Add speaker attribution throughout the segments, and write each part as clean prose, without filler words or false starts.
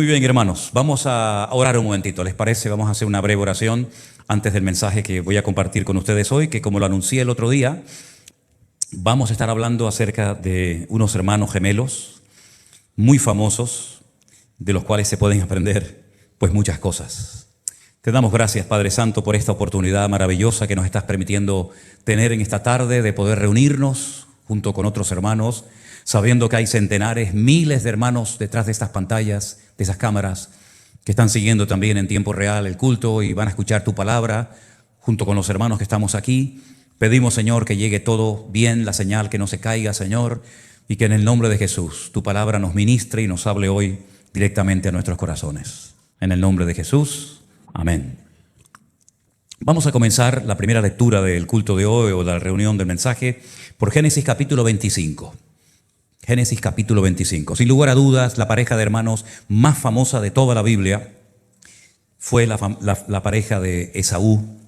Speaker 1: bien, hermanos, vamos a orar un momentito, ¿les parece? Vamos a hacer una breve oración antes del mensaje que voy a compartir con ustedes hoy, que como lo anuncié el otro día, vamos a estar hablando acerca de unos hermanos gemelos muy famosos, de los cuales se pueden aprender pues muchas cosas. Te damos gracias, Padre Santo, por esta oportunidad maravillosa que nos estás permitiendo tener en esta tarde de poder reunirnos junto con otros hermanos, sabiendo que hay centenares, miles de hermanos detrás de estas pantallas, de esas cámaras, que están siguiendo también en tiempo real el culto y van a escuchar tu palabra junto con los hermanos que estamos aquí. Pedimos, Señor, que llegue todo bien, la señal, que no se caiga, Señor, y que en el nombre de Jesús tu palabra nos ministre y nos hable hoy directamente a nuestros corazones. En el nombre de Jesús, amén. Vamos a comenzar la primera lectura del culto de hoy o de la reunión del mensaje por Génesis capítulo 25. Génesis capítulo 25. Sin lugar a dudas, la pareja de hermanos más famosa de toda la Biblia fue la pareja de Esaú,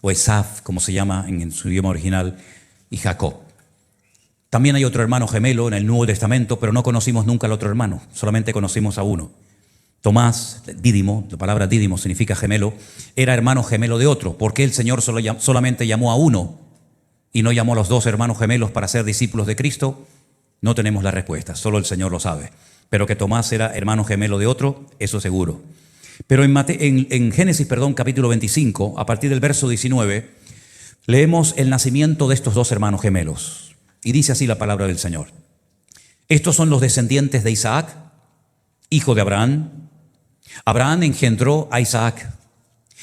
Speaker 1: o Esaf, como se llama en su idioma original, y Jacob. También hay otro hermano gemelo en el Nuevo Testamento, pero no conocimos nunca al otro hermano, solamente conocimos a uno. Tomás, Dídimo, la palabra Dídimo significa gemelo, era hermano gemelo de otro. ¿Por qué el Señor solamente llamó a uno y no llamó a los dos hermanos gemelos para ser discípulos de Cristo? No tenemos la respuesta, solo el Señor lo sabe. Pero que Tomás era hermano gemelo de otro, eso seguro. Pero en Génesis, capítulo 25, a partir del verso 19, leemos el nacimiento de estos dos hermanos gemelos. Y dice así la palabra del Señor. Estos son los descendientes de Isaac, hijo de Abraham. Abraham engendró a Isaac.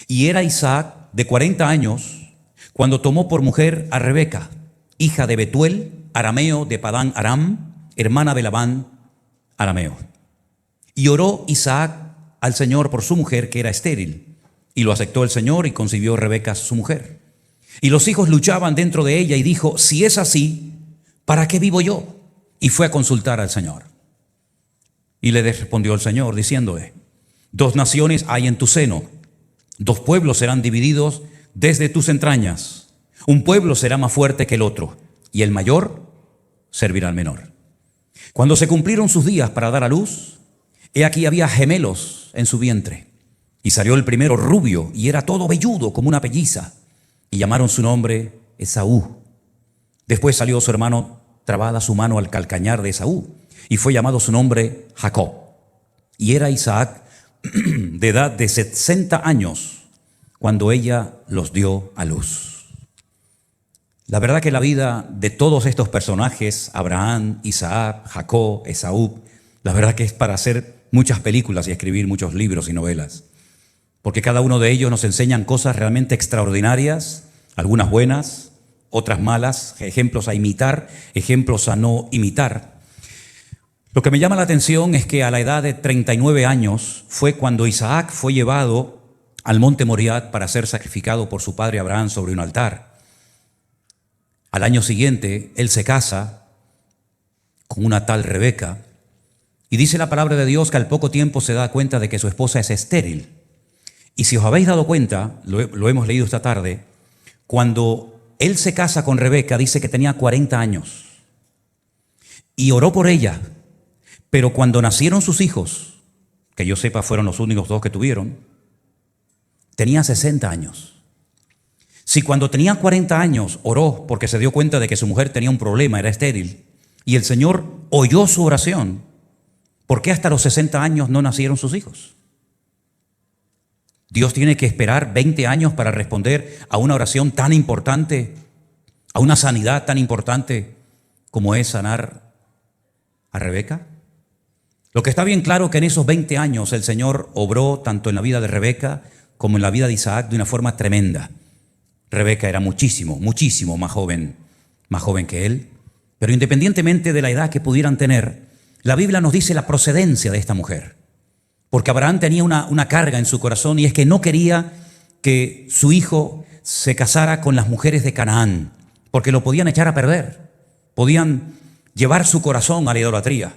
Speaker 1: Y era Isaac de 40 años cuando tomó por mujer a Rebeca, hija de Betuel, arameo de Padán Aram, hermana de Labán, arameo. Y oró Isaac al Señor por su mujer, que era estéril, y lo aceptó el Señor y concibió Rebeca su mujer. Y los hijos luchaban dentro de ella y dijo, si es así, ¿para qué vivo yo? Y fue a consultar al Señor. Y le respondió el Señor diciéndole, dos naciones hay en tu seno, dos pueblos serán divididos desde tus entrañas. Un pueblo será más fuerte que el otro, y el mayor servirá al menor. Cuando se cumplieron sus días para dar a luz, he aquí había gemelos en su vientre. Y salió el primero rubio, y era todo velludo como una pelliza, y llamaron su nombre Esaú. Después salió su hermano, trabada su mano al calcañar de Esaú, y fue llamado su nombre Jacob. Y era Isaac de edad de 60 años cuando ella los dio a luz. La verdad que la vida de todos estos personajes, Abraham, Isaac, Jacob, Esaú, la verdad que es para hacer muchas películas y escribir muchos libros y novelas. Porque cada uno de ellos nos enseñan cosas realmente extraordinarias, algunas buenas, otras malas, ejemplos a imitar, ejemplos a no imitar. Lo que me llama la atención es que a la edad de 39 años fue cuando Isaac fue llevado al monte Moriah para ser sacrificado por su padre Abraham sobre un altar. Al año siguiente, él se casa con una tal Rebeca y dice la palabra de Dios que al poco tiempo se da cuenta de que su esposa es estéril. Y si os habéis dado cuenta, lo hemos leído esta tarde, cuando él se casa con Rebeca dice que tenía 40 años y oró por ella, pero cuando nacieron sus hijos, que yo sepa fueron los únicos dos que tuvieron, tenía 60 años. Si cuando tenía 40 años oró porque se dio cuenta de que su mujer tenía un problema, era estéril, y el Señor oyó su oración, ¿por qué hasta los 60 años no nacieron sus hijos? Dios tiene que esperar 20 años para responder a una oración tan importante, a una sanidad tan importante como es sanar a Rebeca. Lo que está bien claro que en esos 20 años el Señor obró tanto en la vida de Rebeca como en la vida de Isaac de una forma tremenda. Rebeca era muchísimo más joven que él, pero independientemente de la edad que pudieran tener, la Biblia nos dice la procedencia de esta mujer, porque Abraham tenía una carga en su corazón y es que no quería que su hijo se casara con las mujeres de Canaán, porque lo podían echar a perder, podían llevar su corazón a la idolatría.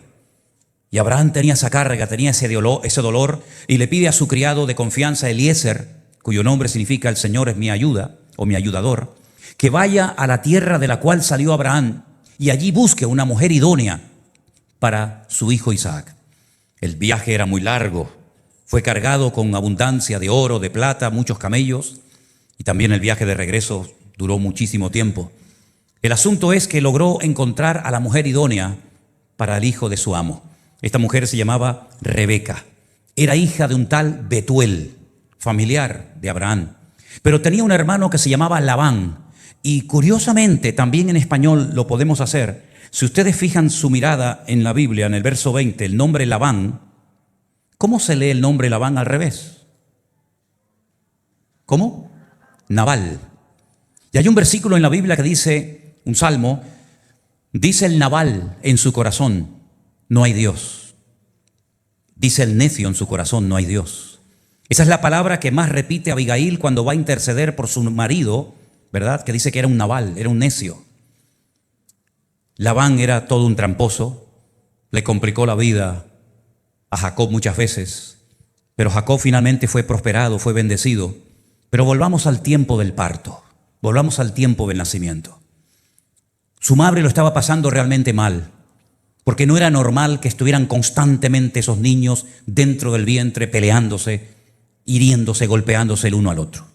Speaker 1: Y Abraham tenía esa carga, tenía ese dolor y le pide a su criado de confianza, Eliezer, cuyo nombre significa el Señor es mi ayuda, o mi ayudador, que vaya a la tierra de la cual salió Abraham y allí busque una mujer idónea para su hijo Isaac. El viaje era muy largo, Fue cargado con abundancia de oro, de plata, muchos camellos, y también el viaje de regreso duró muchísimo tiempo. El asunto es que logró encontrar a la mujer idónea para el hijo de su amo. Esta mujer se llamaba Rebeca. Era hija de un tal Betuel, familiar de Abraham. Pero tenía un hermano que se llamaba Labán. Y curiosamente, también en español lo podemos hacer. Si ustedes fijan su mirada en la Biblia, en el verso 20, el nombre Labán, ¿cómo se lee el nombre Labán al revés? ¿Cómo? Nabal. Y hay un versículo en la Biblia que dice, un salmo, dice el Nabal en su corazón, no hay Dios. Dice el necio en su corazón, no hay Dios. Esa es la palabra que más repite Abigail cuando va a interceder por su marido, ¿verdad? Que dice que era un Nabal, era un necio. Labán era todo un tramposo, le complicó la vida a Jacob muchas veces, pero Jacob finalmente fue prosperado, fue bendecido. Pero volvamos al tiempo del parto, volvamos al tiempo del nacimiento. Su madre lo estaba pasando realmente mal, porque no era normal que estuvieran constantemente esos niños dentro del vientre peleándose, hiriéndose, golpeándose el uno al otro.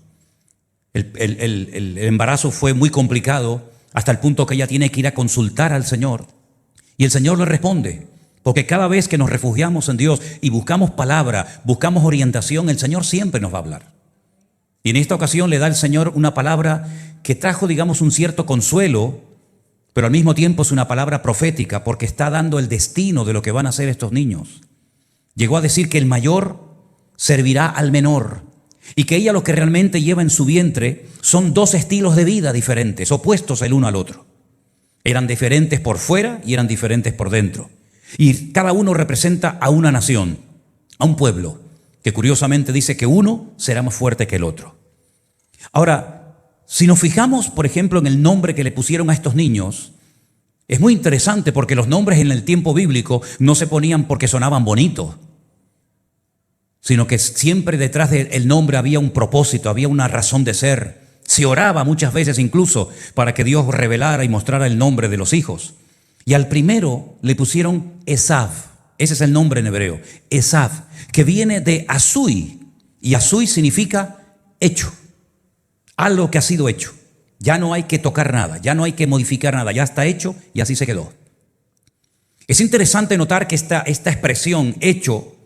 Speaker 1: El embarazo fue muy complicado hasta el punto que ella tiene que ir a consultar al Señor. Y el Señor le responde, porque cada vez que nos refugiamos en Dios y buscamos palabra, buscamos orientación, el Señor siempre nos va a hablar. Y en esta ocasión le da el Señor una palabra que trajo, digamos, un cierto consuelo, pero al mismo tiempo es una palabra profética porque está dando el destino de lo que van a hacer estos niños. Llegó a decir que el mayor servirá al menor y que ella lo que realmente lleva en su vientre son dos estilos de vida diferentes, opuestos el uno al otro. Eran diferentes por fuera y eran diferentes por dentro. Y cada uno representa a una nación, a un pueblo, que curiosamente dice que uno será más fuerte que el otro. Ahora, si nos fijamos, por ejemplo, en el nombre que le pusieron a estos niños, es muy interesante porque los nombres en el tiempo bíblico no se ponían porque sonaban bonitos, sino que siempre detrás del nombre había un propósito, había una razón de ser. Se oraba muchas veces incluso para que Dios revelara y mostrara el nombre de los hijos. Y al primero le pusieron Esav, ese es el nombre en hebreo, Esav, que viene de Azui, y Azui significa hecho, algo que ha sido hecho. Ya no hay que tocar nada, ya no hay que modificar nada, ya está hecho y así se quedó. Es interesante notar que esta expresión hecho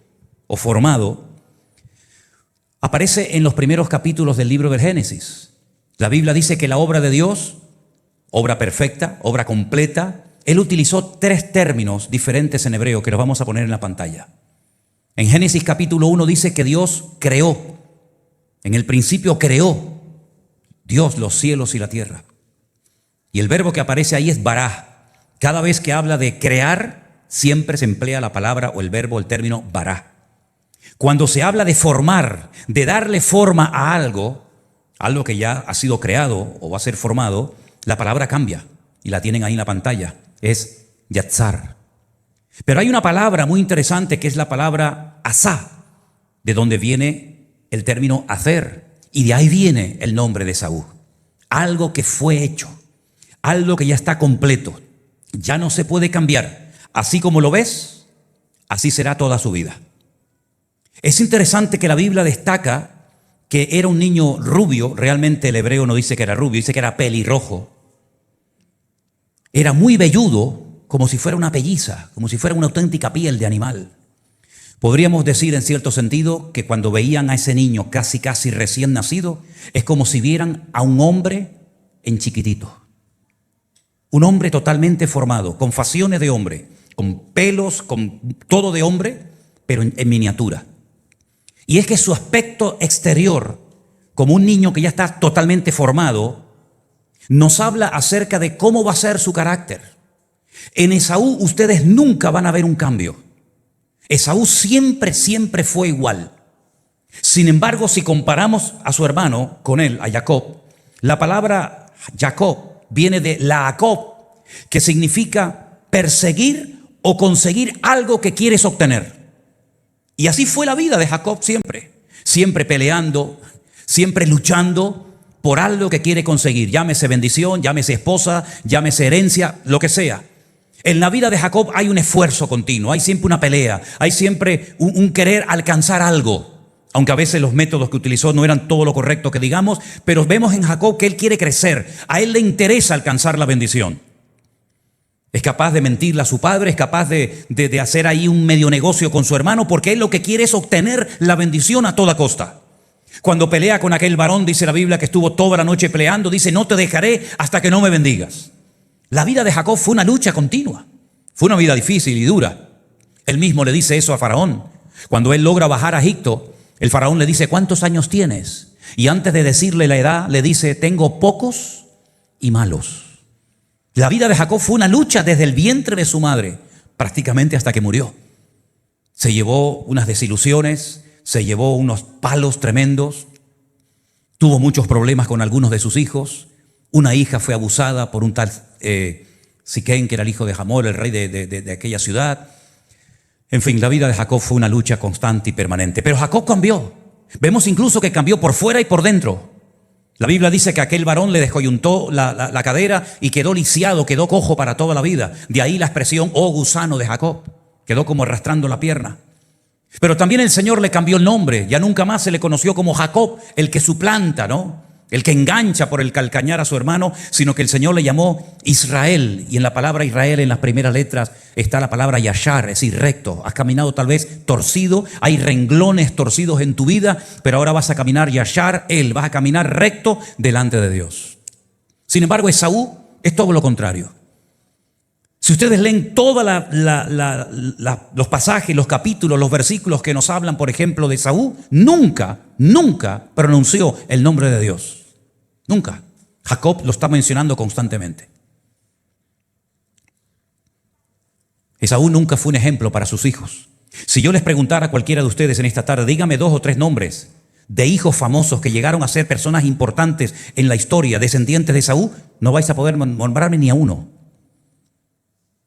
Speaker 1: o formado aparece en los primeros capítulos del libro del Génesis. La Biblia dice que la obra de Dios, obra perfecta, obra completa, Él utilizó 3 términos diferentes en hebreo que los vamos a poner en la pantalla. En Génesis capítulo 1 dice que Dios creó, en el principio creó Dios los cielos y la tierra. Y el verbo que aparece ahí es bará. Cada vez que habla de crear, siempre se emplea la palabra o el verbo, el término bará. Cuando se habla de formar, de darle forma a algo que ya ha sido creado o va a ser formado, la palabra cambia y la tienen ahí en la pantalla. Es yatzar. Pero hay una palabra muy interesante que es la palabra asá, de donde viene el término hacer, y de ahí viene el nombre de Esaú. Algo que fue hecho, algo que ya está completo, ya no se puede cambiar. Así como lo ves, así será toda su vida. Es interesante que la Biblia destaca que era un niño rubio. Realmente el hebreo no dice que era rubio, dice que era pelirrojo. Era muy velludo, como si fuera una pelliza, como si fuera una auténtica piel de animal. Podríamos decir en cierto sentido que cuando veían a ese niño casi recién nacido, es como si vieran a un hombre en chiquitito. Un hombre totalmente formado, con facciones de hombre, con pelos, con todo de hombre, pero en miniatura. Y es que su aspecto exterior, como un niño que ya está totalmente formado, nos habla acerca de cómo va a ser su carácter. En Esaú ustedes nunca van a ver un cambio. Esaú siempre fue igual. Sin embargo, si comparamos a su hermano con él, a Jacob, la palabra Jacob viene de Jacob, que significa perseguir o conseguir algo que quieres obtener. Y así fue la vida de Jacob siempre peleando, siempre luchando por algo que quiere conseguir, llámese bendición, llámese esposa, llámese herencia, lo que sea. En la vida de Jacob hay un esfuerzo continuo, hay siempre una pelea, hay siempre un querer alcanzar algo. Aunque a veces los métodos que utilizó no eran todo lo correcto que digamos, pero vemos en Jacob que él quiere crecer, a él le interesa alcanzar la bendición. Es capaz de mentirle a su padre, es capaz de hacer ahí un medio negocio con su hermano, porque él lo que quiere es obtener la bendición a toda costa. Cuando pelea con aquel varón, dice la Biblia que estuvo toda la noche peleando, dice: no te dejaré hasta que no me bendigas. La vida de Jacob fue una lucha continua, fue una vida difícil y dura. Él mismo le dice eso a Faraón. Cuando él logra bajar a Egipto, el Faraón le dice: ¿cuántos años tienes? Y antes de decirle la edad, le dice: tengo pocos y malos. La vida de Jacob fue una lucha desde el vientre de su madre, prácticamente hasta que murió. Se llevó unas desilusiones, se llevó unos palos tremendos, tuvo muchos problemas con algunos de sus hijos. Una hija fue abusada por un tal Siquén, que era el hijo de Hamor, el rey de aquella ciudad. En fin, la vida de Jacob fue una lucha constante y permanente. Pero Jacob cambió. Vemos incluso que cambió por fuera y por dentro. La Biblia dice que aquel varón le descoyuntó la cadera y quedó lisiado, quedó cojo para toda la vida. De ahí la expresión: oh gusano de Jacob. Quedó como arrastrando la pierna. Pero también el Señor le cambió el nombre. Ya nunca más se le conoció como Jacob, el que suplanta, ¿no?, el que engancha por el calcañar a su hermano, sino que el Señor le llamó Israel. Y en la palabra Israel, en las primeras letras, está la palabra yashar, es decir, recto. Has caminado tal vez torcido, hay renglones torcidos en tu vida, pero ahora vas a caminar yashar, vas a caminar recto delante de Dios. Sin embargo, Esaú es todo lo contrario. Si ustedes leen todos los pasajes, los capítulos, los versículos que nos hablan, por ejemplo, de Esaú, nunca pronunció el nombre de Dios. Nunca. Jacob lo está mencionando constantemente. Esaú nunca fue un ejemplo para sus hijos. Si yo les preguntara a cualquiera de ustedes en esta tarde, dígame 2 o 3 nombres de hijos famosos que llegaron a ser personas importantes en la historia, descendientes de Esaú, no vais a poder nombrarme ni a uno.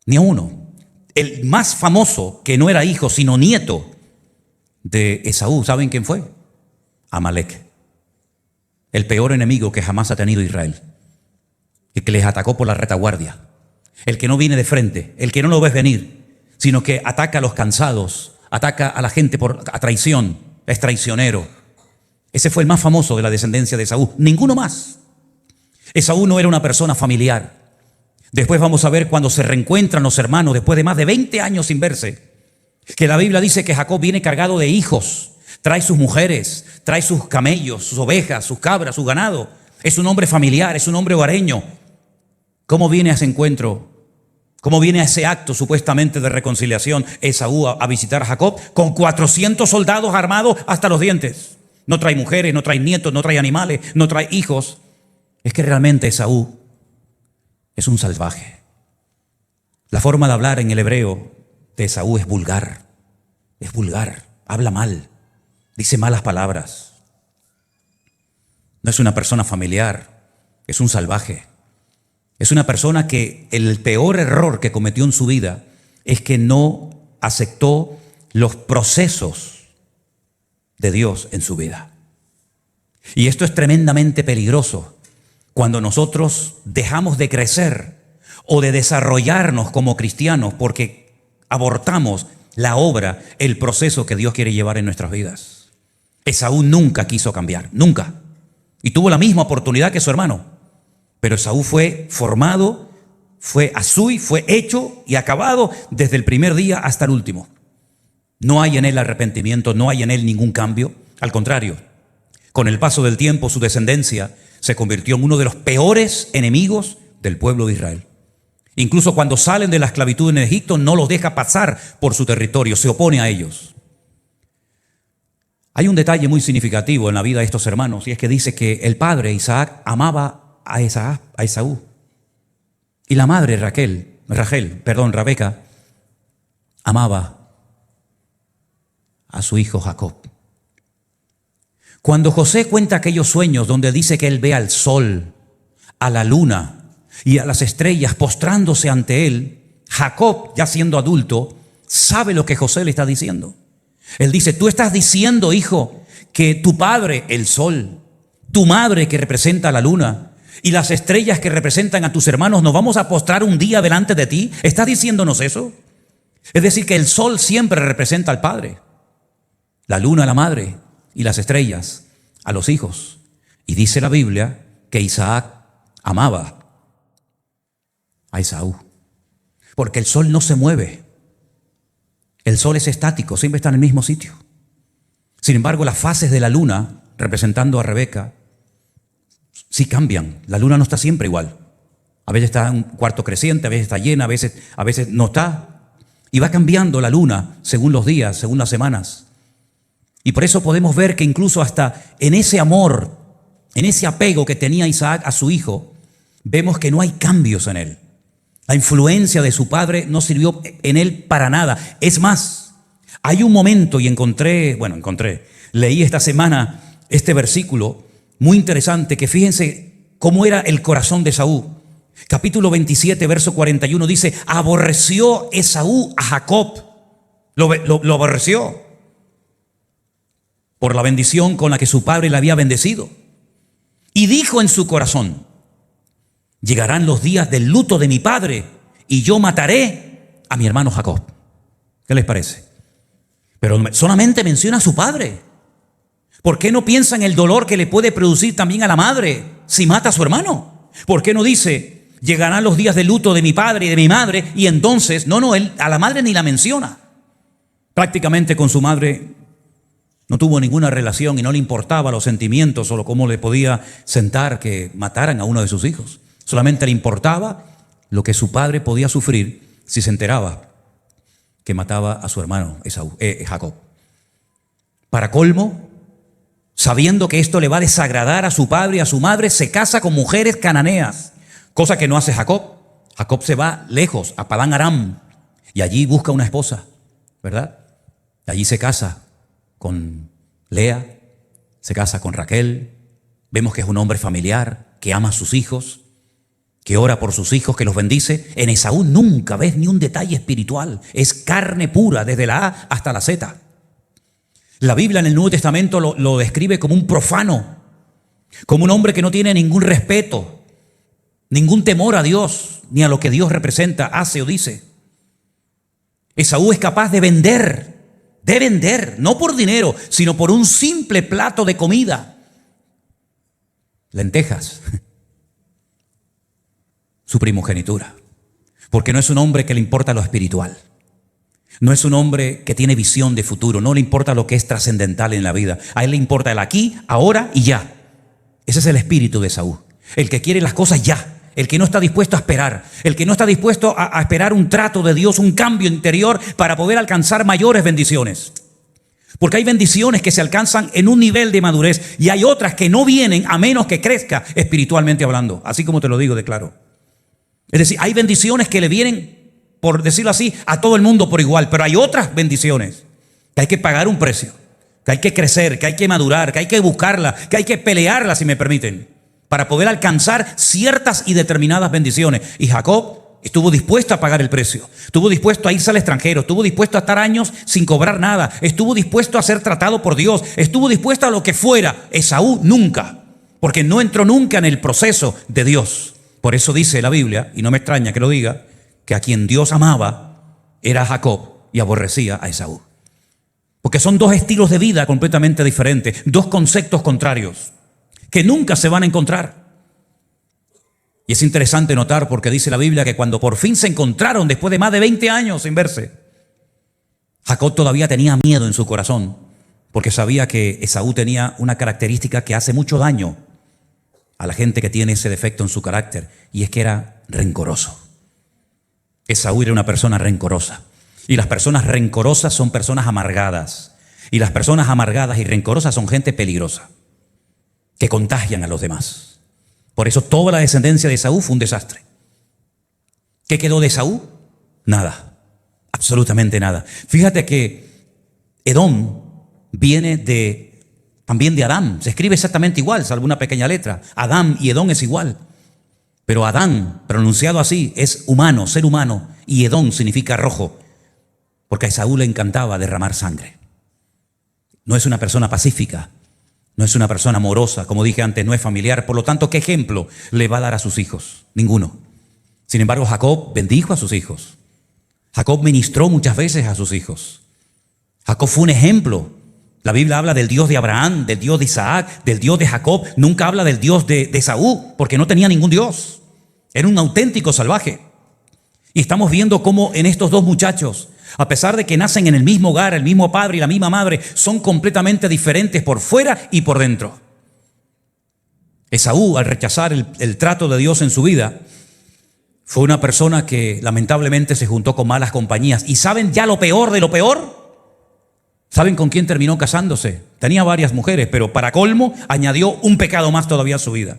Speaker 1: Ni a uno. El más famoso, que no era hijo, sino nieto de Esaú, ¿saben quién fue? Amalek. El peor enemigo que jamás ha tenido Israel. El que les atacó por la retaguardia. El que no viene de frente, el que no lo ves venir, sino que ataca a los cansados, ataca a la gente a traición, es traicionero. Ese fue el más famoso de la descendencia de Esaú. Ninguno más. Esaú no era una persona familiar. Después vamos a ver cuando se reencuentran los hermanos después de más de 20 años sin verse, que la Biblia dice que Jacob viene cargado de hijos, trae sus mujeres, trae sus camellos, sus ovejas, sus cabras, su ganado. Es un hombre familiar, es un hombre hogareño. ¿Cómo viene a ese encuentro? ¿Cómo viene a ese acto supuestamente de reconciliación Esaú a visitar a Jacob? Con 400 soldados armados hasta los dientes. No trae mujeres, no trae nietos, no trae animales, no trae hijos. Es que realmente Esaú es un salvaje. La forma de hablar en el hebreo de Esaú es vulgar, habla mal, dice malas palabras. No es una persona familiar, es un salvaje. Es una persona que el peor error que cometió en su vida es que no aceptó los procesos de Dios en su vida. Y esto es tremendamente peligroso. Cuando nosotros dejamos de crecer o de desarrollarnos como cristianos porque abortamos la obra, el proceso que Dios quiere llevar en nuestras vidas. Esaú nunca quiso cambiar, nunca. Y tuvo la misma oportunidad que su hermano. Pero Esaú fue formado, fue hecho y acabado desde el primer día hasta el último. No hay en él arrepentimiento, no hay en él ningún cambio. Al contrario, con el paso del tiempo su descendencia se convirtió en uno de los peores enemigos del pueblo de Israel. Incluso cuando salen de la esclavitud en Egipto, no los deja pasar por su territorio, se opone a ellos. Hay un detalle muy significativo en la vida de estos hermanos, y es que dice que el padre Isaac amaba a Esaú. Y la madre Rebeca, amaba a su hijo Jacob. Cuando José cuenta aquellos sueños donde dice que él ve al sol, a la luna y a las estrellas postrándose ante él, Jacob, ya siendo adulto, sabe lo que José le está diciendo. Él dice: tú estás diciendo, hijo, que tu padre, el sol, tu madre, que representa a la luna, y las estrellas que representan a tus hermanos, ¿nos vamos a postrar un día delante de ti? ¿Estás diciéndonos eso? Es decir, que el sol siempre representa al padre, la luna a la madre y las estrellas a los hijos. Y dice la Biblia que Isaac amaba a Esaú, porque el sol no se mueve. El sol es estático, siempre está en el mismo sitio. Sin embargo, las fases de la luna, representando a Rebeca, sí cambian. La luna no está siempre igual. A veces está en un cuarto creciente, a veces está llena, a veces no está. Y va cambiando la luna según los días, según las semanas. Y por eso podemos ver que incluso hasta en ese amor, en ese apego que tenía Isaac a su hijo, vemos que no hay cambios en él. La influencia de su padre no sirvió en él para nada. Es más, hay un momento, y leí esta semana este versículo muy interesante, que fíjense cómo era el corazón de Esaú. Capítulo 27, verso 41 dice: aborreció Esaú a Jacob. Lo aborreció por la bendición con la que su padre le había bendecido. Y dijo en su corazón: llegarán los días del luto de mi padre y yo mataré a mi hermano Jacob. ¿Qué les parece? Pero solamente menciona a su padre. ¿Por qué no piensa en el dolor que le puede producir también a la madre si mata a su hermano? ¿Por qué no dice: llegarán los días de luto de mi padre y de mi madre? Y entonces, él a la madre ni la menciona. Prácticamente con su madre no tuvo ninguna relación y no le importaba los sentimientos o cómo le podía sentar que mataran a uno de sus hijos. Solamente le importaba lo que su padre podía sufrir si se enteraba que mataba a su hermano Jacob. Para colmo, sabiendo que esto le va a desagradar a su padre y a su madre, se casa con mujeres cananeas, cosa que no hace Jacob. Jacob se va lejos, a Padán Aram, y allí busca una esposa, ¿verdad? Allí se casa con Lea, se casa con Raquel. Vemos que es un hombre familiar, que ama a sus hijos, que ora por sus hijos, que los bendice. En Esaú nunca ves ni un detalle espiritual. Es carne pura, desde la A hasta la Z. La Biblia en el Nuevo Testamento lo describe como un profano, como un hombre que no tiene ningún respeto, ningún temor a Dios, ni a lo que Dios representa, hace o dice. Esaú es capaz de vender, no por dinero, sino por un simple plato de comida, lentejas, su primogenitura, porque no es un hombre que le importa lo espiritual. No es un hombre que tiene visión de futuro, no le importa lo que es trascendental en la vida. A él le importa el aquí, ahora y ya. Ese es el espíritu de Esaú, el que quiere las cosas ya, el que no está dispuesto a esperar, el que no está dispuesto a esperar un trato de Dios, un cambio interior para poder alcanzar mayores bendiciones. Porque hay bendiciones que se alcanzan en un nivel de madurez y hay otras que no vienen a menos que crezca espiritualmente hablando, así como te lo digo de claro. Es decir, hay bendiciones que le vienen, por decirlo así, a todo el mundo por igual, pero hay otras bendiciones que hay que pagar un precio, que hay que crecer, que hay que madurar, que hay que buscarla, que hay que pelearla, si me permiten, para poder alcanzar ciertas y determinadas bendiciones. Y Jacob estuvo dispuesto a pagar el precio, estuvo dispuesto a irse al extranjero, estuvo dispuesto a estar años sin cobrar nada, estuvo dispuesto a ser tratado por Dios, estuvo dispuesto a lo que fuera. Esaú nunca, porque no entró nunca en el proceso de Dios. Por eso dice la Biblia, y no me extraña que lo diga, que a quien Dios amaba era Jacob y aborrecía a Esaú. Porque son dos estilos de vida completamente diferentes, dos conceptos contrarios que nunca se van a encontrar. Y es interesante notar, porque dice la Biblia que cuando por fin se encontraron después de más de 20 años sin verse, Jacob todavía tenía miedo en su corazón, porque sabía que Esaú tenía una característica que hace mucho daño a la gente que tiene ese defecto en su carácter, y es que era rencoroso. Esaú era una persona rencorosa, y las personas rencorosas son personas amargadas, y las personas amargadas y rencorosas son gente peligrosa, que contagian a los demás. Por eso toda la descendencia de Esaú fue un desastre. ¿Qué quedó de Esaú? Nada, absolutamente nada. Fíjate que Edom viene también de Adán, se escribe exactamente igual, salvo una pequeña letra. Adán y Edom es igual, pero Adán, pronunciado así, es humano, ser humano, y Edom significa rojo, porque a Esaú le encantaba derramar sangre. No es una persona pacífica, No es una persona amorosa, como dije antes, no es familiar. Por lo tanto, ¿qué ejemplo le va a dar a sus hijos? Ninguno. Sin embargo, Jacob bendijo a sus hijos. Jacob ministró muchas veces a sus hijos. Jacob fue un ejemplo. La Biblia habla del Dios de Abraham, del Dios de Isaac, del Dios de Jacob. Nunca habla del Dios de Esaú, porque no tenía ningún Dios. Era un auténtico salvaje. Y estamos viendo cómo en estos dos muchachos, a pesar de que nacen en el mismo hogar, el mismo padre y la misma madre, son completamente diferentes por fuera y por dentro. Esaú, al rechazar el trato de Dios en su vida, fue una persona que lamentablemente se juntó con malas compañías. ¿Y saben ya lo peor de lo peor? ¿Saben con quién terminó casándose? Tenía varias mujeres, pero para colmo añadió un pecado más todavía a su vida.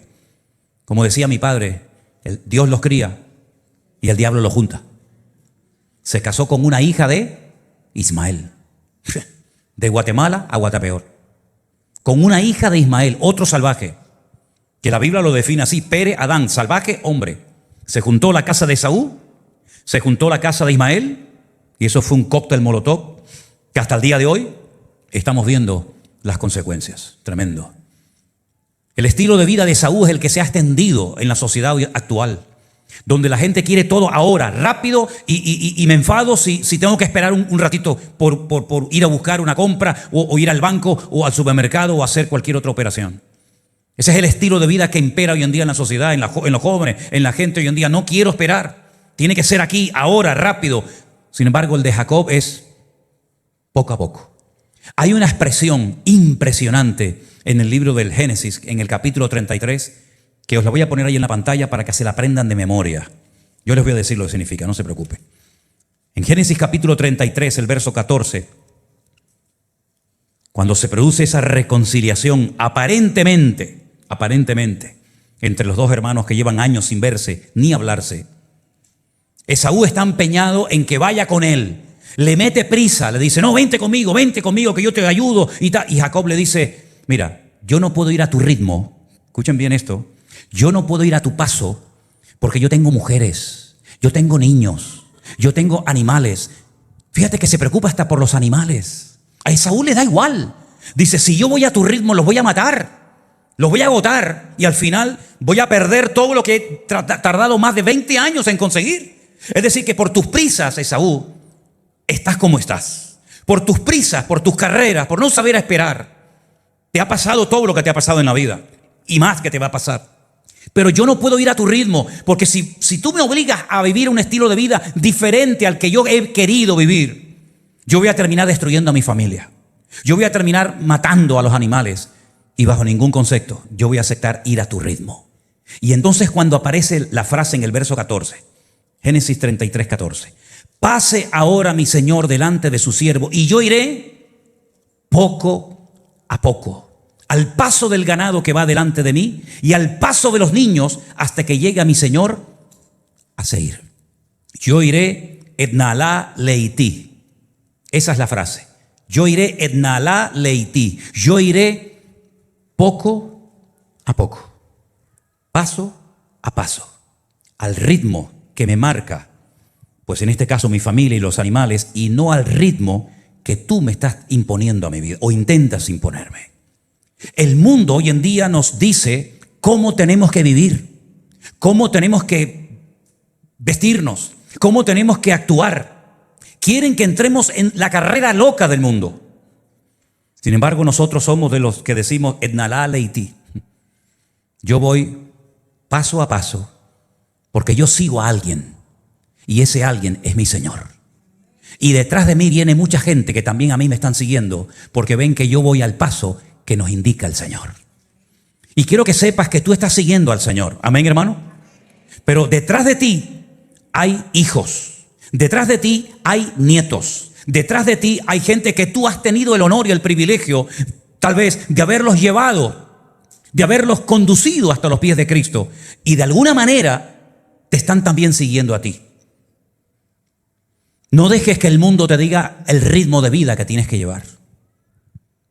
Speaker 1: Como decía mi padre, Dios los cría y el diablo los junta. Se casó con una hija de Ismael, de Guatemala a Guatapeor. Con una hija de Ismael, otro salvaje, que la Biblia lo define así: Pere Adán, salvaje, hombre. Se juntó la casa de Esaú, se juntó la casa de Ismael, y eso fue un cóctel molotov que hasta el día de hoy estamos viendo las consecuencias. Tremendo. El estilo de vida de Esaú es el que se ha extendido en la sociedad actual, donde la gente quiere todo ahora, rápido, y me enfado si tengo que esperar un ratito por ir a buscar una compra o ir al banco o al supermercado o hacer cualquier otra operación. Ese es el estilo de vida que impera hoy en día en la sociedad, en los jóvenes, en la gente hoy en día. No quiero esperar, tiene que ser aquí, ahora, rápido. Sin embargo, el de Jacob es poco a poco. Hay una expresión impresionante en el libro del Génesis, en el capítulo 33, que os la voy a poner ahí en la pantalla para que se la aprendan de memoria. Yo les voy a decir lo que significa, no se preocupen. En Génesis capítulo 33, el verso 14, cuando se produce esa reconciliación aparentemente, entre los dos hermanos que llevan años sin verse ni hablarse, Esaú está empeñado en que vaya con él. Le mete prisa, le dice: no, vente conmigo que yo te ayudo. Y Jacob le dice: mira, yo no puedo ir a tu ritmo. Escuchen bien esto. Yo no puedo ir a tu paso porque yo tengo mujeres, yo tengo niños, yo tengo animales. Fíjate que se preocupa hasta por los animales. A Esaú le da igual. Dice: si yo voy a tu ritmo, los voy a matar, los voy a agotar y al final voy a perder todo lo que he tardado más de 20 años en conseguir. Es decir, que por tus prisas, Esaú, estás como estás. Por tus prisas, por tus carreras, por no saber esperar, te ha pasado todo lo que te ha pasado en la vida y más que te va a pasar. Pero yo no puedo ir a tu ritmo, porque si tú me obligas a vivir un estilo de vida diferente al que yo he querido vivir, yo voy a terminar destruyendo a mi familia. Yo voy a terminar matando a los animales y bajo ningún concepto yo voy a aceptar ir a tu ritmo. Y entonces cuando aparece la frase en el verso 14, Génesis 33, 14, pase ahora mi señor delante de su siervo y yo iré poco a poco, al paso del ganado que va delante de mí y al paso de los niños hasta que llegue a mi señor a Seir. Yo iré etnalá leití. Esa es la frase. Yo iré etnalá leití. Yo iré poco a poco, paso a paso, al ritmo que me marca, pues en este caso mi familia y los animales, y no al ritmo que tú me estás imponiendo a mi vida o intentas imponerme. El mundo hoy en día nos dice cómo tenemos que vivir, cómo tenemos que vestirnos, cómo tenemos que actuar. Quieren que entremos en la carrera loca del mundo. Sin embargo, nosotros somos de los que decimos etnalá leití. Yo voy paso a paso porque yo sigo a alguien y ese alguien es mi Señor. Y detrás de mí viene mucha gente que también a mí me están siguiendo porque ven que yo voy al paso que nos indica el Señor. Y quiero que sepas que tú estás siguiendo al Señor. Amén, hermano. Pero detrás de ti hay hijos. Detrás de ti hay nietos. Detrás de ti hay gente que tú has tenido el honor y el privilegio, tal vez, de haberlos llevado, de haberlos conducido hasta los pies de Cristo. Y de alguna manera te están también siguiendo a ti. No dejes que el mundo te diga el ritmo de vida que tienes que llevar.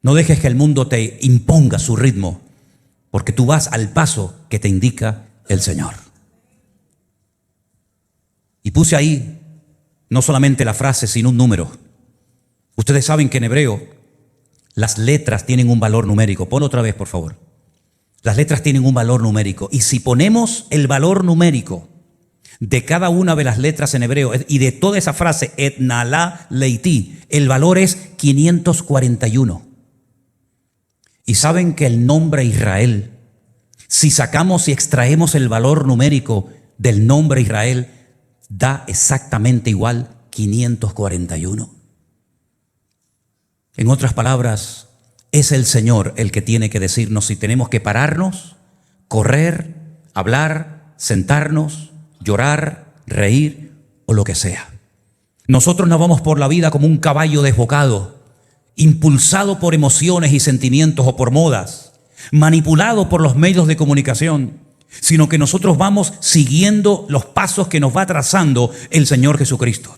Speaker 1: No dejes que el mundo te imponga su ritmo, porque tú vas al paso que te indica el Señor. Y puse ahí no solamente la frase, sino un número. Ustedes saben que en hebreo las letras tienen un valor numérico. Ponlo otra vez, por favor. Las letras tienen un valor numérico. Y si ponemos el valor numérico de cada una de las letras en hebreo y de toda esa frase, etnalá leiti, el valor es 541. Y saben que el nombre Israel, si sacamos y extraemos el valor numérico del nombre Israel, da exactamente igual 541. En otras palabras, es el Señor el que tiene que decirnos si tenemos que pararnos, correr, hablar, sentarnos, llorar, reír o lo que sea. Nosotros no vamos por la vida como un caballo desbocado, impulsado por emociones y sentimientos o por modas, manipulado por los medios de comunicación, sino que nosotros vamos siguiendo los pasos que nos va trazando el Señor Jesucristo.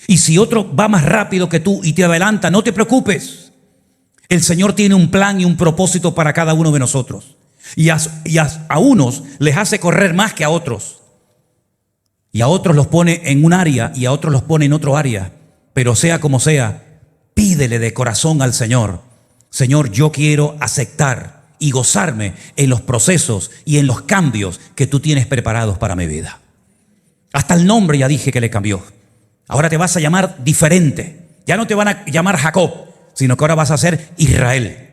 Speaker 1: Y si otro va más rápido que tú y te adelanta, no te preocupes. El Señor tiene un plan y un propósito para cada uno de nosotros. Y a unos les hace correr más que a otros. Y a otros los pone en un área y a otros los pone en otro área. Pero sea como sea, pídele de corazón al Señor: Señor, yo quiero aceptar y gozarme en los procesos y en los cambios que tú tienes preparados para mi vida. Hasta el nombre ya dije que le cambió. Ahora te vas a llamar diferente. Ya no te van a llamar Jacob, sino que ahora vas a ser Israel.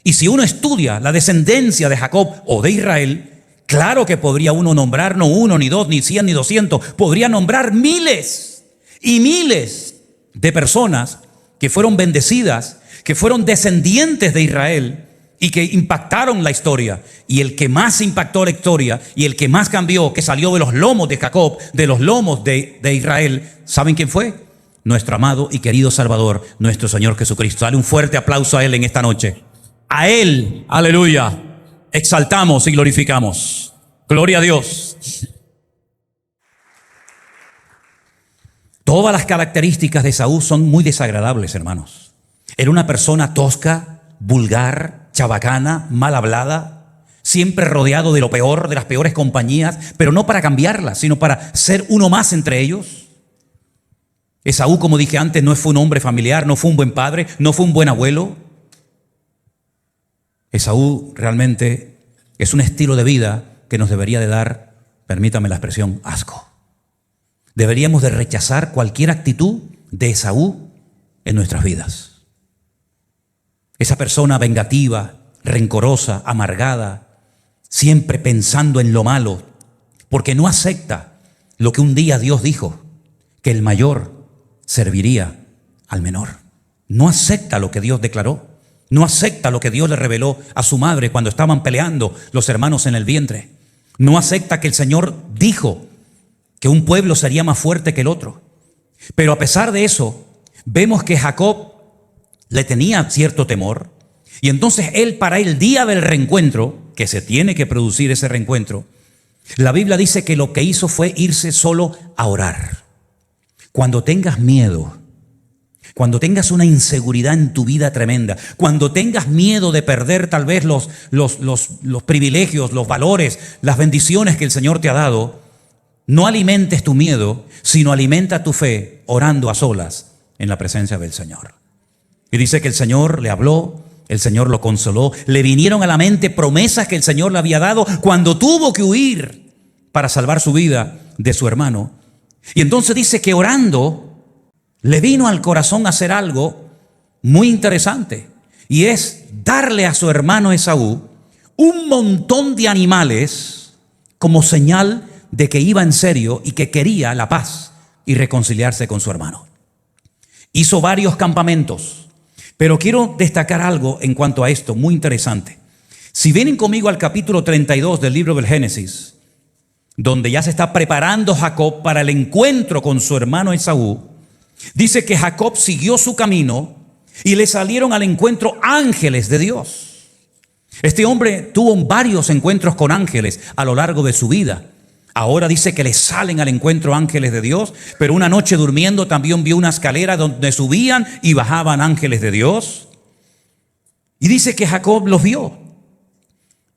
Speaker 1: Y si uno estudia la descendencia de Jacob o de Israel, claro que podría uno nombrar no uno, ni dos, ni 100, ni 200. Podría nombrar miles y miles de personas que fueron bendecidas, que fueron descendientes de Israel y que impactaron la historia. Y el que más impactó la historia y el que más cambió, que salió de los lomos de Jacob, de los lomos de Israel, ¿saben quién fue? Nuestro amado y querido Salvador, nuestro Señor Jesucristo. Dale un fuerte aplauso a Él en esta noche. A Él, aleluya, exaltamos y glorificamos. Gloria a Dios. Todas las características de Saúl son muy desagradables, hermanos. Era una persona tosca, vulgar, chabacana, mal hablada, siempre rodeado de lo peor, de las peores compañías, pero no para cambiarlas, sino para ser uno más entre ellos. Esaú, como dije antes, no fue un hombre familiar, no fue un buen padre, no fue un buen abuelo. Esaú realmente es un estilo de vida que nos debería de dar, permítame la expresión, asco. Deberíamos de rechazar cualquier actitud de Esaú en nuestras vidas. Esa persona vengativa, rencorosa, amargada, siempre pensando en lo malo, porque no acepta lo que un día Dios dijo, que el mayor serviría al menor. No acepta lo que Dios declaró, no acepta lo que Dios le reveló a su madre cuando estaban peleando los hermanos en el vientre. No acepta que el Señor dijo que un pueblo sería más fuerte que el otro. Pero a pesar de eso, vemos que Jacob le tenía cierto temor, y entonces él, para el día del reencuentro, que se tiene que producir ese reencuentro, la Biblia dice que lo que hizo fue irse solo a orar. Cuando tengas miedo, cuando tengas una inseguridad en tu vida tremenda, cuando tengas miedo de perder tal vez los privilegios, los valores, las bendiciones que el Señor te ha dado, no alimentes tu miedo, sino alimenta tu fe orando a solas en la presencia del Señor. Y dice que el Señor le habló, el Señor lo consoló, le vinieron a la mente promesas que el Señor le había dado cuando tuvo que huir para salvar su vida de su hermano. Y entonces dice que orando le vino al corazón hacer algo muy interesante, y es darle a su hermano Esaú un montón de animales como señal de que iba en serio y que quería la paz y reconciliarse con su hermano. Hizo varios campamentos. Pero quiero destacar algo en cuanto a esto, muy interesante. Si vienen conmigo al capítulo 32 del libro del Génesis, donde ya se está preparando Jacob para el encuentro con su hermano Esaú, dice que Jacob siguió su camino y le salieron al encuentro ángeles de Dios. Este hombre tuvo varios encuentros con ángeles a lo largo de su vida. Ahora dice que le salen al encuentro ángeles de Dios, pero una noche durmiendo también vio una escalera donde subían y bajaban ángeles de Dios. Y dice que Jacob los vio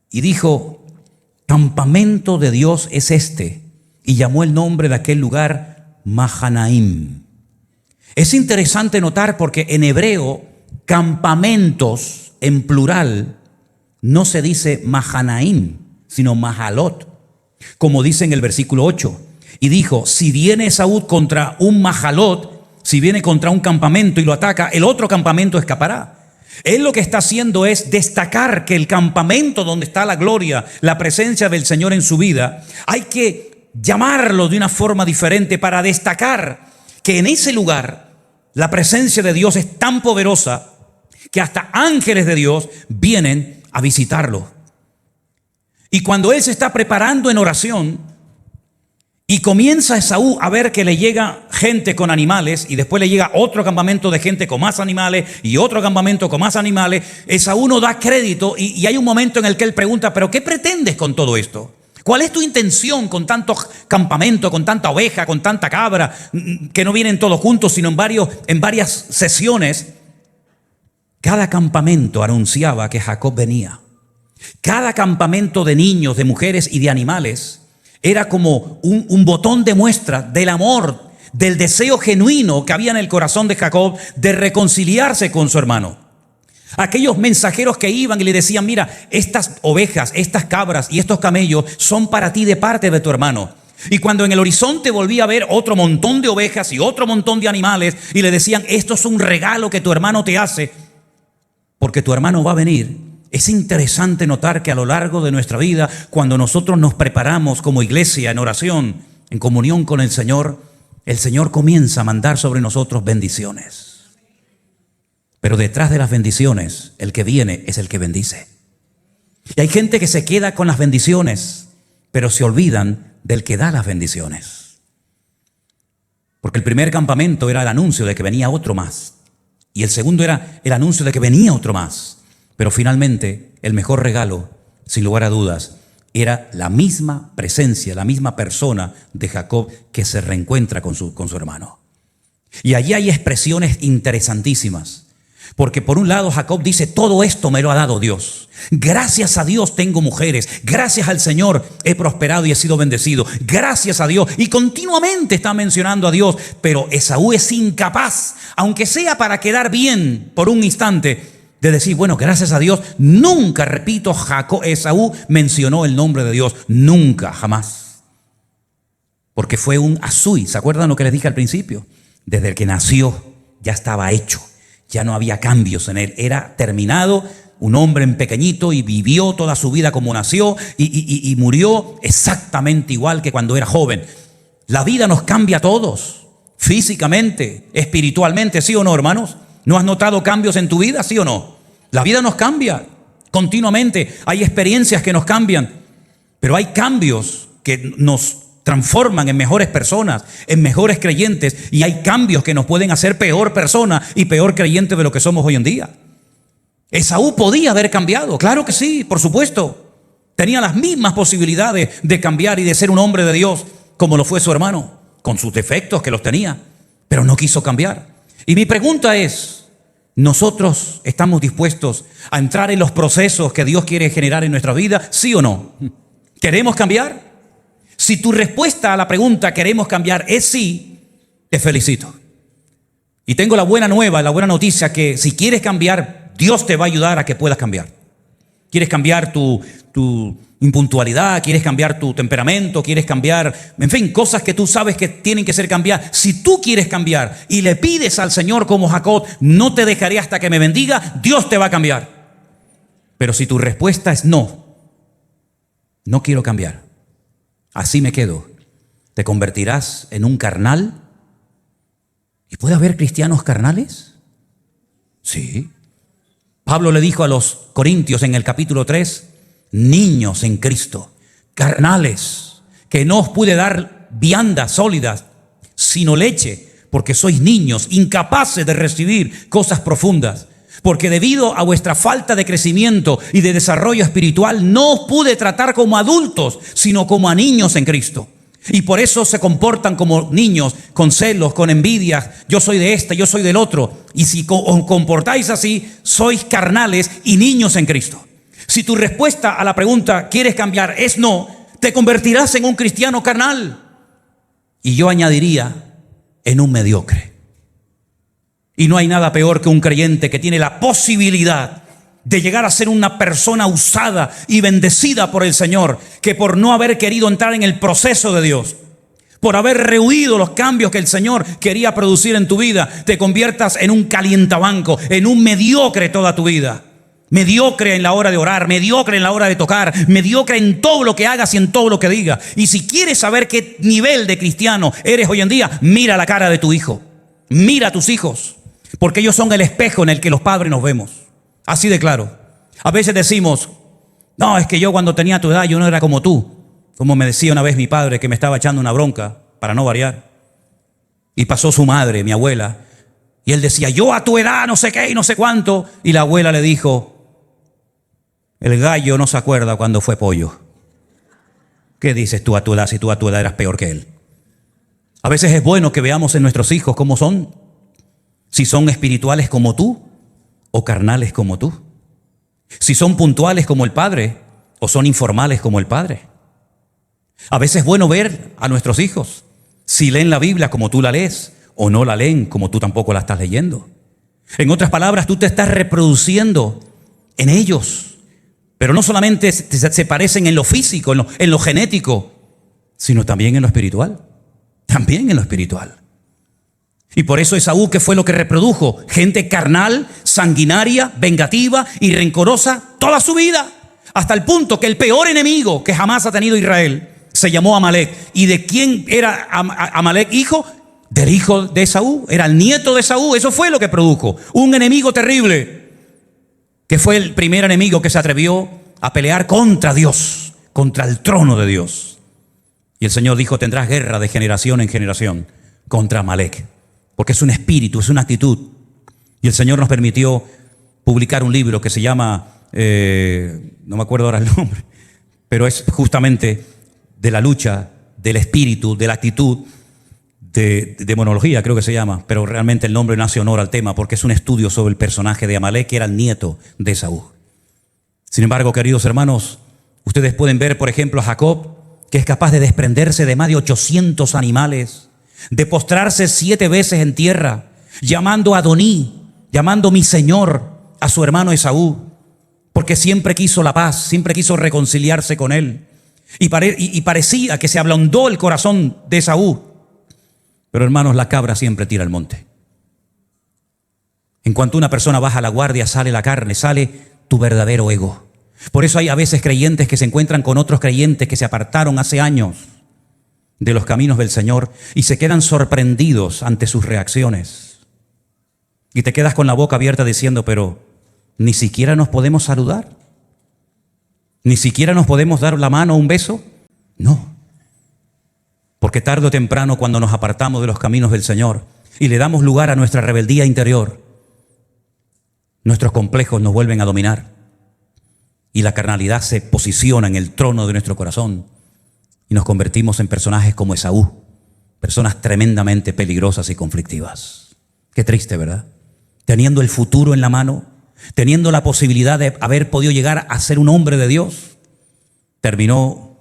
Speaker 1: y dijo: campamento de Dios es este, y llamó el nombre de aquel lugar Mahanaim. Es interesante notar porque en hebreo campamentos en plural no se dice Mahanaim, sino Mahalot, como dice en el versículo 8. Y dijo, si viene Esaú contra un Mahalot, si viene contra un campamento y lo ataca, el otro campamento escapará. Él lo que está haciendo es destacar que el campamento donde está la gloria, la presencia del Señor en su vida, hay que llamarlo de una forma diferente para destacar que en ese lugar la presencia de Dios es tan poderosa que hasta ángeles de Dios vienen a visitarlo. Y cuando él se está preparando en oración y comienza Esaú a ver que le llega gente con animales y después le llega otro campamento de gente con más animales y otro campamento con más animales, Esaú no da crédito y hay un momento en el que él pregunta, ¿pero qué pretendes con todo esto? ¿Cuál es tu intención con tantos campamentos, con tanta oveja, con tanta cabra, que no vienen todos juntos, sino en varias sesiones? Cada campamento anunciaba que Jacob venía. Cada campamento de niños, de mujeres y de animales era como un botón de muestra del amor, del deseo genuino que había en el corazón de Jacob de reconciliarse con su hermano. Aquellos mensajeros que iban y le decían, mira, estas ovejas, estas cabras y estos camellos son para ti de parte de tu hermano. Y cuando en el horizonte volvía a ver otro montón de ovejas y otro montón de animales y le decían, esto es un regalo que tu hermano te hace, porque tu hermano va a venir. Es interesante notar que a lo largo de nuestra vida, cuando nosotros nos preparamos como iglesia en oración, en comunión con el Señor comienza a mandar sobre nosotros bendiciones. Pero detrás de las bendiciones, el que viene es el que bendice. Y hay gente que se queda con las bendiciones, pero se olvidan del que da las bendiciones. Porque el primer campamento era el anuncio de que venía otro más. Y el segundo era el anuncio de que venía otro más. Pero finalmente, el mejor regalo, sin lugar a dudas, era la misma presencia, la misma persona de Jacob que se reencuentra con su hermano. Y allí hay expresiones interesantísimas. Porque por un lado Jacob dice, todo esto me lo ha dado Dios. Gracias a Dios tengo mujeres. Gracias al Señor he prosperado y he sido bendecido. Gracias a Dios. Y continuamente está mencionando a Dios. Pero Esaú es incapaz, aunque sea para quedar bien por un instante, de decir, bueno, gracias a Dios. Nunca, repito, Esaú mencionó el nombre de Dios. Nunca, jamás. Porque fue un Azui. ¿Se acuerdan lo que les dije al principio? Desde el que nació ya estaba hecho. Ya no había cambios en él. Era terminado, un hombre en pequeñito y vivió toda su vida como nació y murió exactamente igual que cuando era joven. La vida nos cambia a todos, físicamente, espiritualmente, ¿sí o no, hermanos? ¿No has notado cambios en tu vida, sí o no? La vida nos cambia continuamente. Hay experiencias que nos cambian, pero hay cambios que nos transforman en mejores personas, en mejores creyentes, y hay cambios que nos pueden hacer peor persona y peor creyente de lo que somos hoy en día. Esaú podía haber cambiado, claro que sí, por supuesto. Tenía las mismas posibilidades de cambiar y de ser un hombre de Dios como lo fue su hermano, con sus defectos que los tenía, pero no quiso cambiar. Y mi pregunta es, ¿nosotros estamos dispuestos a entrar en los procesos que Dios quiere generar en nuestra vida? ¿Sí o no? ¿Queremos cambiar? Si tu respuesta a la pregunta ¿queremos cambiar? Es sí, te felicito. Y tengo la buena nueva, la buena noticia, que si quieres cambiar, Dios te va a ayudar a que puedas cambiar. ¿Quieres cambiar tu impuntualidad? ¿Quieres cambiar tu temperamento? ¿Quieres cambiar, en fin, cosas que tú sabes que tienen que ser cambiadas? Si tú quieres cambiar y le pides al Señor como Jacob, no te dejaré hasta que me bendiga, Dios te va a cambiar. Pero si tu respuesta es no, no quiero cambiar, así me quedo, te convertirás en un carnal. ¿Y puede haber cristianos carnales? Sí. Pablo le dijo a los corintios en el capítulo 3, niños en Cristo, carnales, que no os pude dar viandas sólidas, sino leche, porque sois niños, incapaces de recibir cosas profundas. Porque debido a vuestra falta de crecimiento y de desarrollo espiritual, no os pude tratar como adultos, sino como a niños en Cristo. Y por eso se comportan como niños, con celos, con envidias. Yo soy de este, yo soy del otro. Y si os comportáis así, sois carnales y niños en Cristo. Si tu respuesta a la pregunta ¿quieres cambiar? Es no, te convertirás en un cristiano carnal. Y yo añadiría, en un mediocre. Y no hay nada peor que un creyente que tiene la posibilidad de llegar a ser una persona usada y bendecida por el Señor, que por no haber querido entrar en el proceso de Dios, por haber rehuido los cambios que el Señor quería producir en tu vida, te conviertas en un calientabanco, en un mediocre toda tu vida. Mediocre en la hora de orar, mediocre en la hora de tocar, mediocre en todo lo que hagas y en todo lo que digas. Y si quieres saber qué nivel de cristiano eres hoy en día, mira la cara de tu hijo, mira a tus hijos, porque ellos son el espejo en el que los padres nos vemos. Así de claro. A veces decimos, no, es que yo cuando tenía tu edad yo no era como tú. Como me decía una vez mi padre, que me estaba echando una bronca, para no variar. Y pasó su madre, mi abuela, y él decía, yo a tu edad no sé qué y no sé cuánto. Y la abuela le dijo, el gallo no se acuerda cuando fue pollo. ¿Qué dices tú a tu edad si tú a tu edad eras peor que él? A veces es bueno que veamos en nuestros hijos cómo son. Si son espirituales como tú o carnales como tú. Si son puntuales como el padre o son informales como el padre. A veces es bueno ver a nuestros hijos si leen la Biblia como tú la lees o no la leen como tú tampoco la estás leyendo. En otras palabras, tú te estás reproduciendo en ellos. Pero no solamente se parecen en lo físico, en lo genético, sino también en lo espiritual. También en lo espiritual. Y por eso Esaú, ¿qué fue lo que reprodujo? Gente carnal, sanguinaria, vengativa y rencorosa toda su vida. Hasta el punto que el peor enemigo que jamás ha tenido Israel se llamó Amalek. ¿Y de quién era Amalek hijo? Del hijo de Esaú. Era el nieto de Esaú. Eso fue lo que produjo. Un enemigo terrible, que fue el primer enemigo que se atrevió a pelear contra Dios, contra el trono de Dios. Y el Señor dijo, tendrás guerra de generación en generación contra Amalek. Porque es un espíritu, es una actitud. Y el Señor nos permitió publicar un libro que se llama, no me acuerdo ahora el nombre, pero es justamente de la lucha, del espíritu, de la actitud, de demonología creo que se llama, pero realmente el nombre no hace honor al tema porque es un estudio sobre el personaje de Amalek, que era el nieto de Esaú. Sin embargo, queridos hermanos, ustedes pueden ver, por ejemplo, a Jacob, que es capaz de desprenderse de más de 800 animales, de postrarse 7 veces en tierra, llamando a Adoní, llamando mi Señor a su hermano Esaú, porque siempre quiso la paz, siempre quiso reconciliarse con él. Y parecía que se ablandó el corazón de Esaú. Pero hermanos, la cabra siempre tira al monte. En cuanto una persona baja la guardia, sale la carne, sale tu verdadero ego. Por eso hay a veces creyentes que se encuentran con otros creyentes que se apartaron hace años de los caminos del Señor y se quedan sorprendidos ante sus reacciones. Y te quedas con la boca abierta diciendo, pero ni siquiera nos podemos saludar. Ni siquiera nos podemos dar la mano o un beso. No. Porque tarde o temprano, cuando nos apartamos de los caminos del Señor y le damos lugar a nuestra rebeldía interior, nuestros complejos nos vuelven a dominar y la carnalidad se posiciona en el trono de nuestro corazón y nos convertimos en personajes como Esaú, personas tremendamente peligrosas y conflictivas. Qué triste, ¿verdad? Teniendo el futuro en la mano, teniendo la posibilidad de haber podido llegar a ser un hombre de Dios, terminó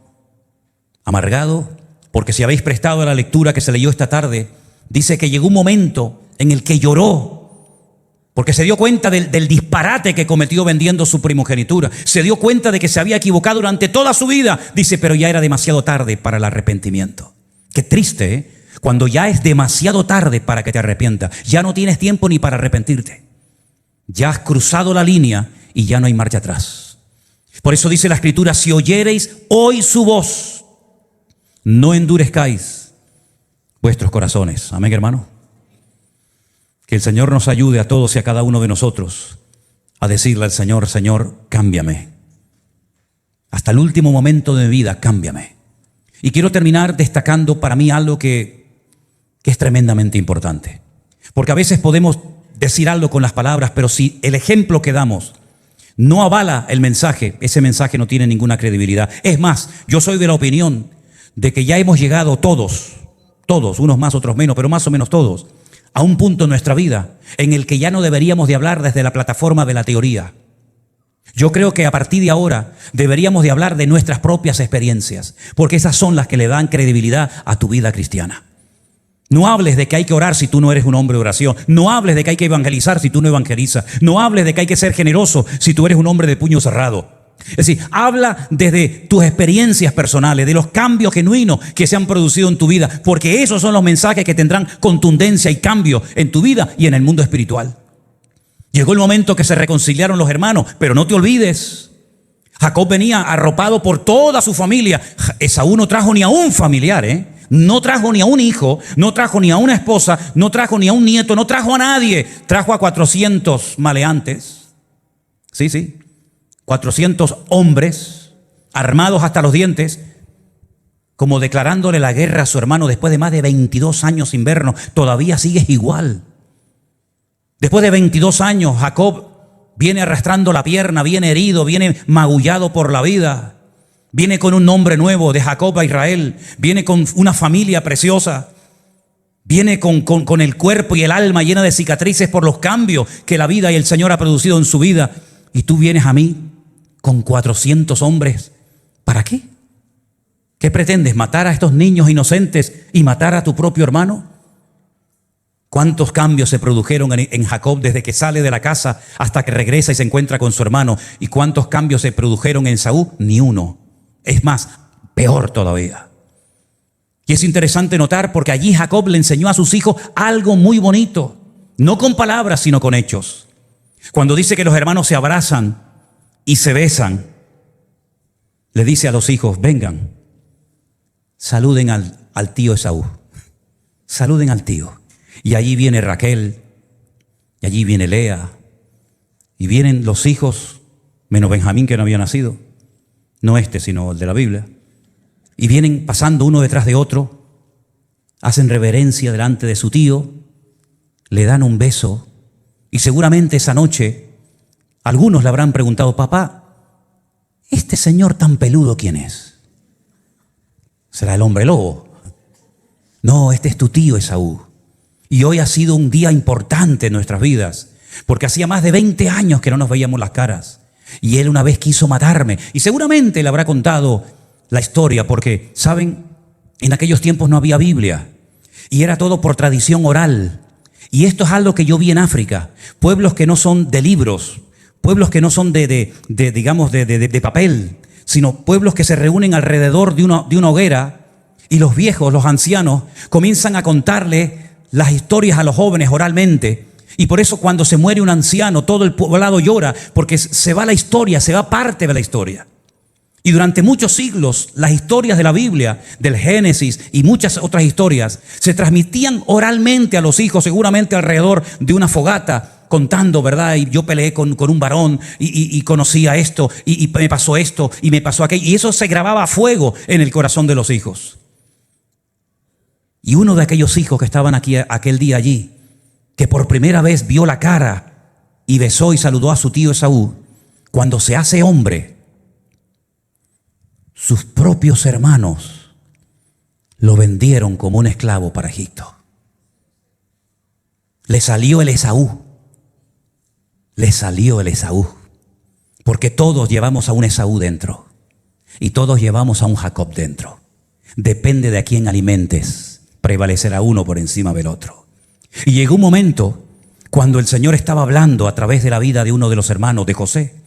Speaker 1: amargado. Porque si habéis prestado a la lectura que se leyó esta tarde, dice que llegó un momento en el que lloró, porque se dio cuenta del disparate que cometió vendiendo su primogenitura. Se dio cuenta de que se había equivocado durante toda su vida. Dice, pero ya era demasiado tarde para el arrepentimiento. Qué triste, ¿eh? Cuando ya es demasiado tarde para que te arrepientas. Ya no tienes tiempo ni para arrepentirte. Ya has cruzado la línea y ya no hay marcha atrás. Por eso dice la Escritura, si oyereis hoy su voz, no endurezcáis vuestros corazones. Amén, hermano. Que el Señor nos ayude a todos y a cada uno de nosotros a decirle al Señor, Señor, cámbiame. Hasta el último momento de mi vida, cámbiame. Y quiero terminar destacando para mí algo que es tremendamente importante. Porque a veces podemos decir algo con las palabras, pero si el ejemplo que damos no avala el mensaje, ese mensaje no tiene ninguna credibilidad. Es más, yo soy de la opinión de que ya hemos llegado todos, unos más, otros menos, pero más o menos todos, a un punto en nuestra vida en el que ya no deberíamos de hablar desde la plataforma de la teoría. Yo creo que a partir de ahora deberíamos de hablar de nuestras propias experiencias, porque esas son las que le dan credibilidad a tu vida cristiana. No hables de que hay que orar si tú no eres un hombre de oración. No hables de que hay que evangelizar si tú no evangelizas. No hables de que hay que ser generoso si tú eres un hombre de puño cerrado. Es decir, habla desde tus experiencias personales, de los cambios genuinos que se han producido en tu vida, porque esos son los mensajes que tendrán contundencia y cambio en tu vida y en el mundo espiritual. Llegó el momento que se reconciliaron los hermanos, pero no te olvides, Jacob venía arropado por toda su familia. Esaú no trajo ni a un familiar, no trajo ni a un hijo, no trajo ni a una esposa, no trajo ni a un nieto, no trajo a nadie. Trajo a 400 maleantes. Sí, 400 hombres armados hasta los dientes, como declarándole la guerra a su hermano. Después de más de 22 años sin vernos, todavía sigues igual. Después de 22 años, Jacob viene arrastrando la pierna, viene herido, viene magullado por la vida. Viene con un nombre nuevo, de Jacob a Israel. Viene con una familia preciosa. Viene con el cuerpo y el alma llena de cicatrices por los cambios que la vida y el Señor ha producido en su vida. Y tú vienes a mí con 400 hombres. ¿Para qué? ¿Qué pretendes? ¿Matar a estos niños inocentes y matar a tu propio hermano? ¿Cuántos cambios se produjeron en Jacob desde que sale de la casa hasta que regresa y se encuentra con su hermano? ¿Y cuántos cambios se produjeron en Esaú? Ni uno. Es más, peor todavía. Y es interesante notar porque allí Jacob le enseñó a sus hijos algo muy bonito. No con palabras, sino con hechos. Cuando dice que los hermanos se abrazan y se besan, le dice a los hijos, vengan, saluden al tío Esaú. Saluden al tío. Y allí viene Raquel, y allí viene Lea, y vienen los hijos, menos Benjamín que no había nacido, no sino el de la Biblia, y vienen pasando uno detrás de otro, hacen reverencia delante de su tío, le dan un beso, y seguramente esa noche algunos le habrán preguntado, papá, ¿este señor tan peludo quién es? ¿Será el hombre lobo? No, este es tu tío Esaú. Y hoy ha sido un día importante en nuestras vidas, porque hacía más de 20 años que no nos veíamos las caras. Y él una vez quiso matarme. Y seguramente le habrá contado la historia, porque, ¿saben? En aquellos tiempos no había Biblia. Y era todo por tradición oral. Y esto es algo que yo vi en África. Pueblos que no son de libros, pueblos que no son de papel, sino pueblos que se reúnen alrededor de una hoguera, y los viejos, los ancianos, comienzan a contarle las historias a los jóvenes oralmente. Y por eso cuando se muere un anciano, todo el poblado llora, porque se va la historia, se va parte de la historia. Y durante muchos siglos, las historias de la Biblia, del Génesis y muchas otras historias, se transmitían oralmente a los hijos, seguramente alrededor de una fogata, contando, ¿verdad? Y yo peleé con un varón y conocí a esto, y me pasó esto, y me pasó aquello. Y eso se grababa a fuego en el corazón de los hijos. Y uno de aquellos hijos que estaban aquí aquel día allí, que por primera vez vio la cara y besó y saludó a su tío Esaú, cuando se hace hombre, sus propios hermanos lo vendieron como un esclavo para Egipto. Le salió el Esaú. Le salió el Esaú. Porque todos llevamos a un Esaú dentro. Y todos llevamos a un Jacob dentro. Depende de a quién alimentes. Prevalecerá uno por encima del otro. Y llegó un momento cuando el Señor estaba hablando a través de la vida de uno de los hermanos de José.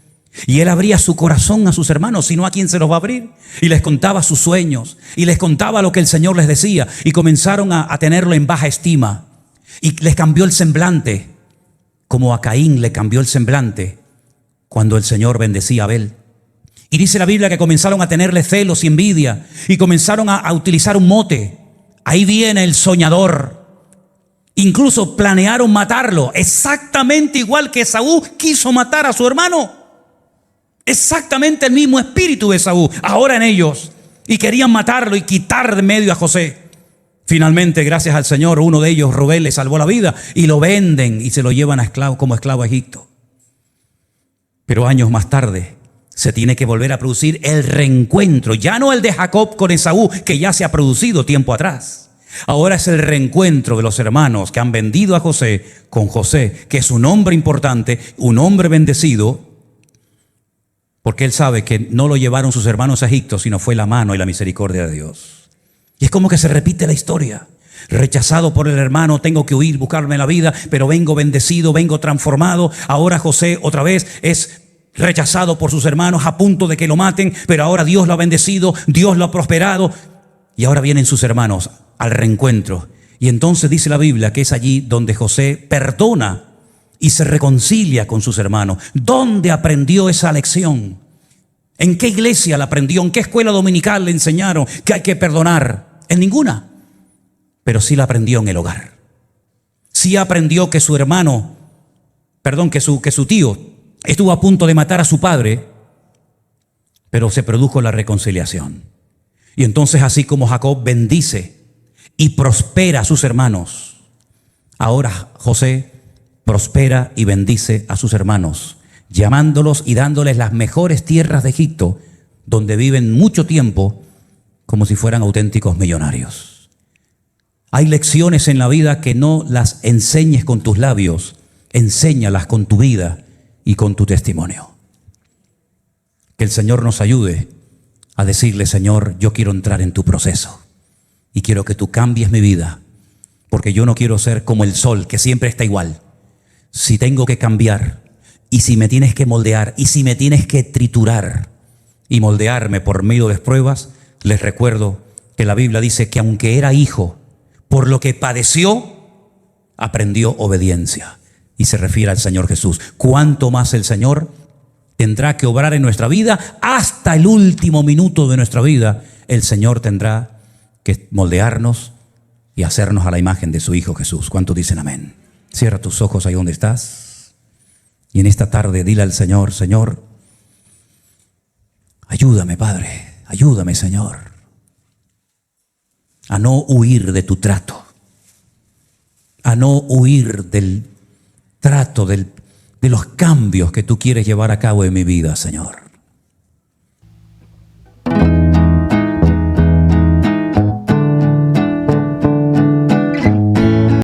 Speaker 1: Y él abría su corazón a sus hermanos, sino a quién se los va a abrir. Y les contaba sus sueños, y les contaba lo que el Señor les decía. Y comenzaron a tenerlo en baja estima. Y les cambió el semblante, como a Caín le cambió el semblante cuando el Señor bendecía a Abel. Y dice la Biblia que comenzaron a tenerle celos y envidia, y comenzaron a utilizar un mote. Ahí viene el soñador. Incluso planearon matarlo, exactamente igual que Esaú quiso matar a su hermano. Exactamente el mismo espíritu de Esaú, ahora en ellos. Y querían matarlo y quitar de medio a José. Finalmente, gracias al Señor, uno de ellos, Rubén, le salvó la vida y lo venden y se lo llevan como esclavo a Egipto. Pero años más tarde se tiene que volver a producir el reencuentro, ya no el de Jacob con Esaú, que ya se ha producido tiempo atrás. Ahora es el reencuentro de los hermanos que han vendido a José con José, que es un hombre importante, un hombre bendecido, porque él sabe que no lo llevaron sus hermanos a Egipto, sino fue la mano y la misericordia de Dios. Y es como que se repite la historia. Rechazado por el hermano, tengo que huir, buscarme la vida, pero vengo bendecido, vengo transformado. Ahora José otra vez es rechazado por sus hermanos, a punto de que lo maten, pero ahora Dios lo ha bendecido, Dios lo ha prosperado. Y ahora vienen sus hermanos al reencuentro. Y entonces dice la Biblia que es allí donde José perdona y se reconcilia con sus hermanos. ¿Dónde aprendió esa lección? ¿En qué iglesia la aprendió? ¿En qué escuela dominical le enseñaron que hay que perdonar? En ninguna. Pero sí la aprendió en el hogar. Sí aprendió que su hermano, que su tío estuvo a punto de matar a su padre, pero se produjo la reconciliación. Y entonces, así como Jacob bendice y prospera a sus hermanos, ahora José prospera y bendice a sus hermanos, llamándolos y dándoles las mejores tierras de Egipto, donde viven mucho tiempo como si fueran auténticos millonarios. Hay lecciones en la vida que no las enseñes con tus labios, enséñalas con tu vida y con tu testimonio. Que el Señor nos ayude a decirle: Señor, yo quiero entrar en tu proceso y quiero que tú cambies mi vida, porque yo no quiero ser como el sol que siempre está igual. Si tengo que cambiar, y si me tienes que moldear, y si me tienes que triturar y moldearme por medio de pruebas, les recuerdo que la Biblia dice que aunque era hijo, por lo que padeció, aprendió obediencia. Y se refiere al Señor Jesús. ¿Cuánto más el Señor tendrá que obrar en nuestra vida? Hasta el último minuto de nuestra vida, el Señor tendrá que moldearnos y hacernos a la imagen de su Hijo Jesús. ¿Cuántos dicen amén? Cierra tus ojos ahí donde estás. Y en esta tarde dile al Señor: Señor, ayúdame, Padre, ayúdame, Señor, a no huir de tu trato, a no huir del trato, de los cambios que tú quieres llevar a cabo en mi vida, Señor.